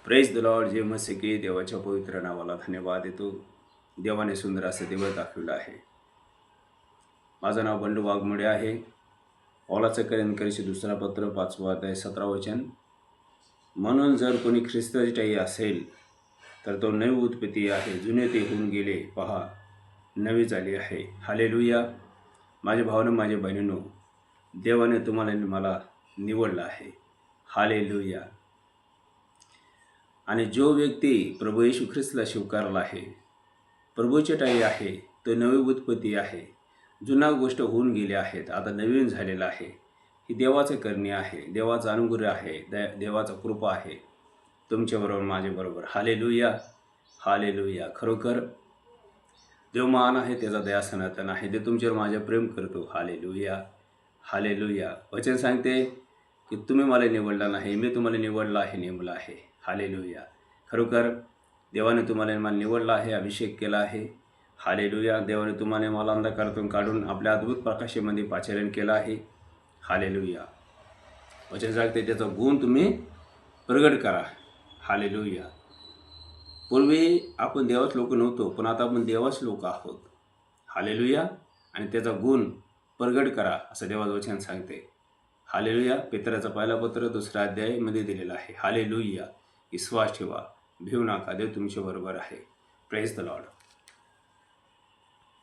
Praise the Lord. जे मसे की देवाच्या पवित्र नावाला धन्यवाद देतो. देवाने सुंदर असं दिवस दाखवलं आहे. माझं नाव बंडू वाघमोडे आहे. पौलाचं करिंथकरांचे दुसरा पत्र 5वा अध्याय 17 वचन. म्हणून जर कोणी ख्रिस्ताची ठायी असेल तर तो नवी उत्पत्ती आहे, जुने ते होऊन गेले, पहा नवी झाली आहे. हालेलुया. माझ्या भावानं, माझ्या बहिणींनो, देवाने तुम्हाला आणि मला निवडलं आहे. हालेलुया. आणि जो व्यक्ती प्रभू येशू ख्रिस्ताला स्वीकारला आहे, प्रभूची ठायी आहे, तो नवी उत्पत्ती आहे. जुना गोष्ट होऊन गेल्या आहेत, आता नवीन झालेला आहे. ही देवाचं करणी आहे, देवाचा अनुग्रह आहे, देवाचा कृपा आहे तुमच्याबरोबर, माझ्याबरोबर. हालेलुया. हालेलुया. खरोखर देव महान आहे, त्याचा दया सनातन आहे, ते तुमच्यावर माझ्या प्रेम करतो. हालेलुया. हालेलुया. वचन सांगते की तुम्ही मला निवडला नाही, मी तुम्हाला निवडला आहे, नेमलं आहे. हालेलुया. खरोखर देवाने तुम्हाला मला निवडला आहे, अभिषेक केला आहे. हालेलुया. देवाने तुम्हाला मला अंधकारातून काढून आपल्या अद्भुत प्रकाशामध्ये पाचारण केलं आहे. हालेलुया. वचन सांगते त्याचा गुण तुम्ही प्रगट करा. हालेलुया. पूर्वी आपण देवाच लोक नव्हतो, पण आता आपण देवाच लोक आहोत. हालेलुया. आणि त्याचा गुण प्रगट करा असं देवाचं वचन सांगते. हालेलुया. पेत्राचं पहिला पत्र 2रा अध्यायामध्ये दिलेलं आहे. हालेलुया. विश्वास ठेवा, भिवू नका, देव तुमच्याबरोबर आहे. Praise the Lord.